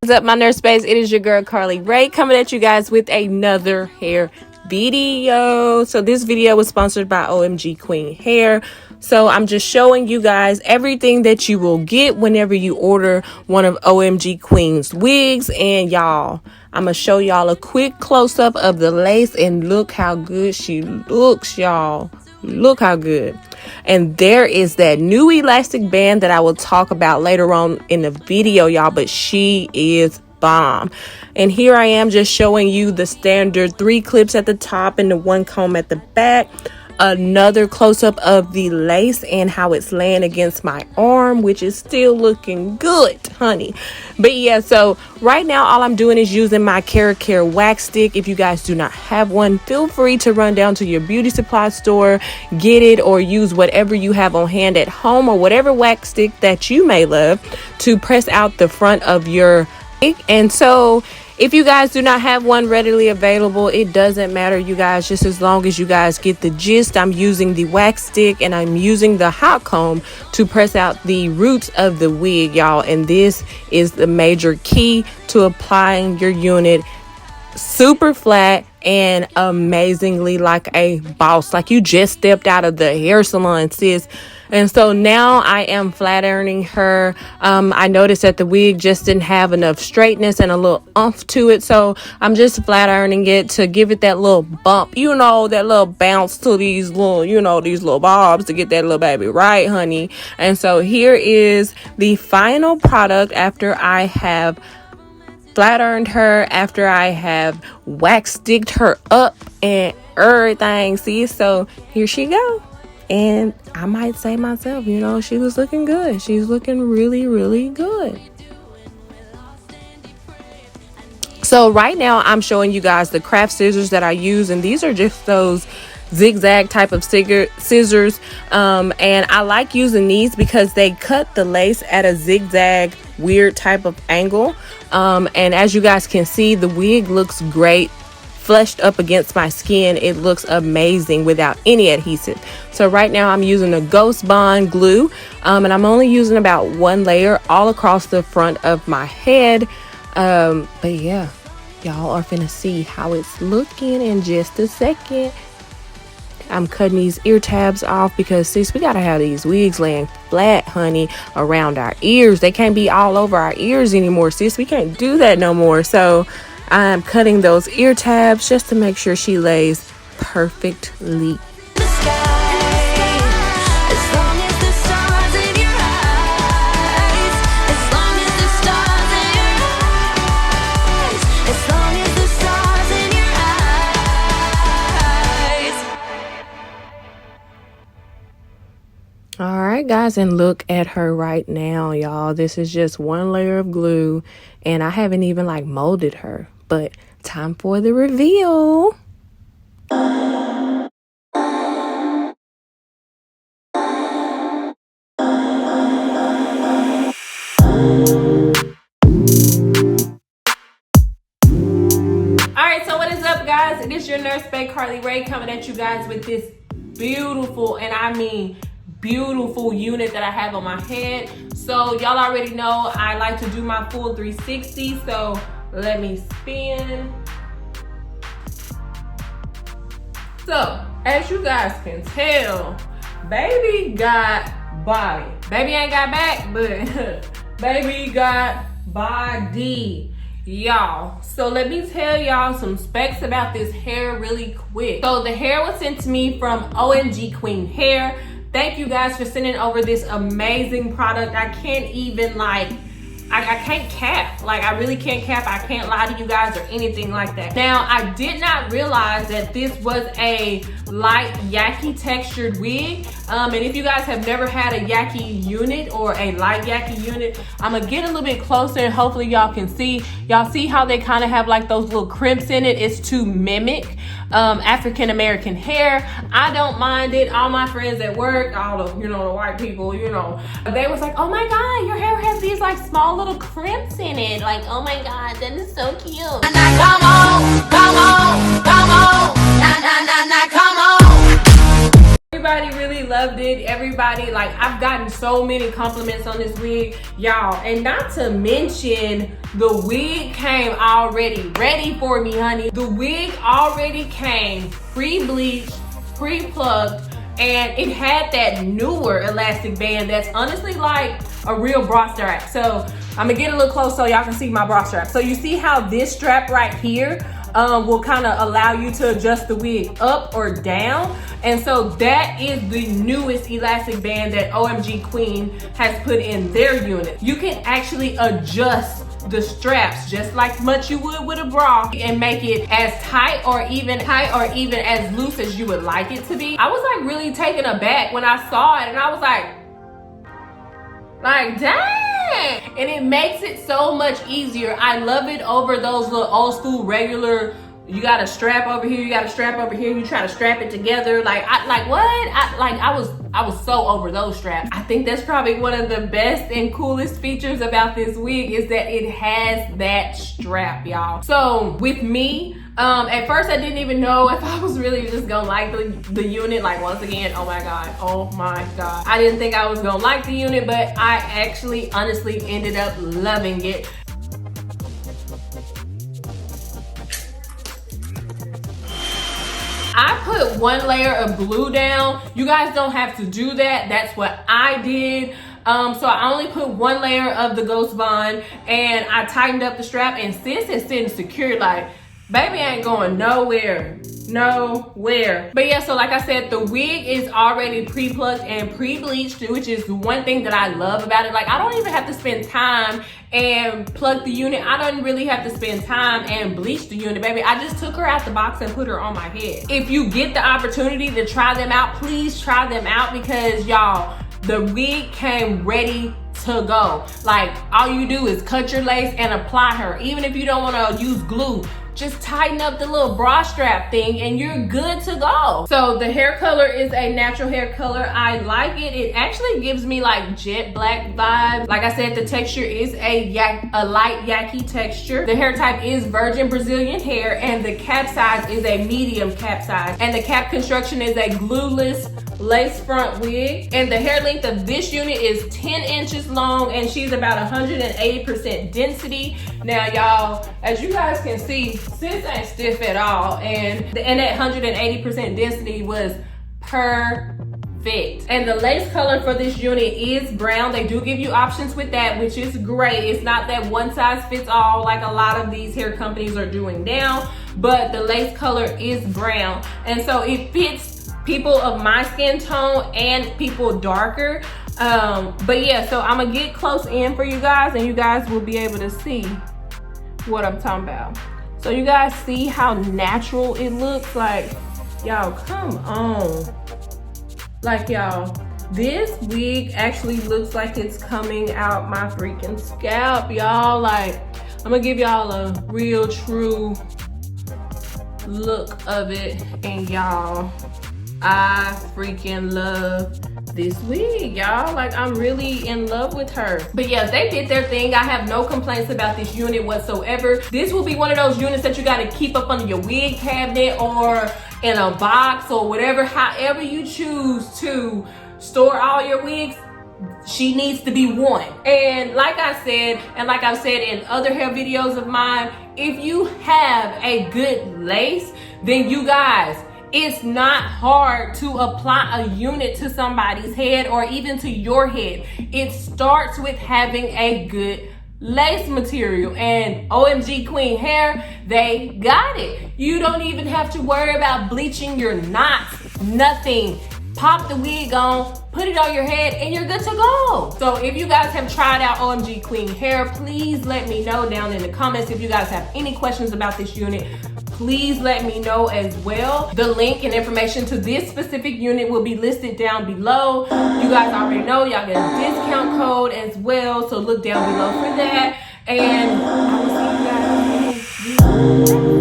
What's up, my nurse space? It is your girl Carly Ray coming at you guys with another hair video. So this video was sponsored by OMGqueen Hair. So I'm just showing you guys everything that you will get whenever you order one of OMGqueen's wigs. And y'all, I'm gonna show y'all a quick close-up of the lace, and look how good she looks, y'all. Look how good. And there is that new elastic band that I will talk about later on in the video, y'all, but she is bomb. And here I am just showing you the standard 3 clips at the top and the 1 comb at the back. Another close-up of the lace and how it's laying against my arm, which is still looking good, honey. But yeah, so right now all I'm doing is using my Care wax stick. If you guys do not have one, feel free to run down to your beauty supply store, get it, or use whatever you have on hand at home, or whatever wax stick that you may love, to press out the front of your wig. And so if you guys do not have one readily available, it doesn't matter, you guys, just as long as you guys get the gist. I'm using the wax stick and I'm using the hot comb to press out the roots of the wig, y'all. And this is the major key to applying your unit super flat and amazingly like a boss, like you just stepped out of the hair salon, sis. And so now I am flat ironing her. I noticed that the wig just didn't have enough straightness and a little oomph to it, so I'm just flat ironing it to give it that little bump, you know, that little bounce to these little, you know, these little bobs, to get that little baby right, honey. And so here is the final product after I have flat ironed her, after I have wax sticked her up and everything. See, so here she go. And I might say myself, you know, she was looking good. She's looking really, really good. So right now I'm showing you guys the craft scissors that I use, and these are just those zigzag type of scissors. And I like using these because they cut the lace at a zigzag weird type of angle. And as you guys can see, the wig looks great fleshed up against my skin. It looks amazing without any adhesive. So right now I'm using a Ghost Bond glue, and I'm only using about 1 layer all across the front of my head. But yeah, y'all are finna see how it's looking in just a second. I'm cutting these ear tabs off because, sis, we gotta have these wigs laying flat, honey, around our ears. They can't be all over our ears anymore, sis. We can't do that no more. So I'm cutting those ear tabs just to make sure she lays perfectly. All right, guys, and look at her right now, y'all. This is just 1 layer of glue, and I haven't even like molded her, but time for the reveal. All right, so what is up, guys? It is your nurse bae Carly Ray coming at you guys with this beautiful, and I mean beautiful, unit that I have on my head. So y'all already know I like to do my full 360, so let me spin. So as you guys can tell, baby got body. Baby ain't got back, but baby got body, y'all. So let me tell y'all some specs about this hair really quick. So the hair was sent to me from OMGqueen Hair. Thank you guys for sending over this amazing product. I can't even like, I can't cap. Like, I really can't cap. I can't lie to you guys or anything like that. Now, I did not realize that this was a light Yaki textured wig. And if you guys have never had a Yaki unit or a light Yaki unit, I'm gonna get a little bit closer and hopefully y'all can see. Y'all see how they kind of have like those little crimps in it? It's to mimic African American hair. I don't mind it. All my friends at work, all the, you know, the white people, you know, they was like, oh my God, your hair has these like small little crimps in it. Like, oh my God, that is so cute. Come on, come on, come on, na na na na, come on. Everybody really loved it. Everybody, like, I've gotten so many compliments on this wig, y'all. And not to mention, the wig came already ready for me, honey. The wig already came pre-bleached, pre-plucked, and it had that newer elastic band that's honestly like a real bra strap. So I'm gonna get a little close so y'all can see my bra strap. So you see how this strap right here will kind of allow you to adjust the wig up or down. And so that is the newest elastic band that OMGqueen has put in their unit. You can actually adjust the straps just like much you would with a bra and make it as tight or even as loose as you would like it to be. I was like really taken aback when I saw it, and I was like dang, and it makes it so much easier. I love it over those little old school regular, you got a strap over here, you got a strap over here, you try to strap it together. I was so over those straps. I think that's probably one of the best and coolest features about this wig is that it has that strap, y'all. So with me, at first I didn't even know if I was really just gonna like the unit. Like, once again, oh my god, I didn't think I was gonna like the unit, but I actually honestly ended up loving it. I put one layer of glue down. You guys don't have to do that. That's what I did. So I only put one layer of the Ghost Bond, and I tightened up the strap, and sis is sitting secure. Like, baby ain't going nowhere. But yeah, so like I said, the wig is already pre-plucked and pre-bleached, which is one thing that I love about it. Like, I don't even have to spend time and plug the unit. I don't really have to spend time and bleach the unit, baby. I just took her out the box and put her on my head. If you get the opportunity to try them out, please try them out, because y'all, the wig came ready to go. Like, all you do is cut your lace and apply her. Even if you don't want to use glue, just tighten up the little bra strap thing and you're good to go. So the hair color is a natural hair color. I like it. It actually gives me like jet black vibes. Like I said, the texture is a light yaki texture. The hair type is virgin Brazilian hair, and the cap size is a medium cap size. And the cap construction is a glueless lace front wig. And the hair length of this unit is 10 inches long, and she's about 180% density. Now y'all, as you guys can see, sis ain't stiff at all, and that 180% density was perfect. And the lace color for this unit is brown. They do give you options with that, which is great. It's not that one size fits all like a lot of these hair companies are doing now, but the lace color is brown, and so it fits people of my skin tone and people darker. But yeah, so I'm gonna get close in for you guys, and you guys will be able to see what I'm talking about. So you guys see how natural it looks. Like, y'all, come on. Like, y'all, this wig actually looks like it's coming out my freaking scalp, y'all. Like, I'm gonna give y'all a real true look of it, and y'all, I freaking love this wig, y'all. Like, I'm really in love with her. But yeah, they did their thing. I have no complaints about this unit whatsoever. This will be one of those units that you got to keep up under your wig cabinet or in a box or whatever, however you choose to store all your wigs. She needs to be one. And like I said, and like I've said in other hair videos of mine, if you have a good lace, then you guys, it's not hard to apply a unit to somebody's head or even to your head. It starts with having a good lace material, and OMGqueen hair, they got it. You don't even have to worry about bleaching your knots, nothing. Pop the wig on, put it on your head, and you're good to go. So if you guys have tried out OMGqueen hair, please let me know down in the comments. If you guys have any questions about this unit, please let me know as well. The link and information to this specific unit will be listed down below. You guys already know y'all get a discount code as well, so look down below for that. And I will see you guys in the next video.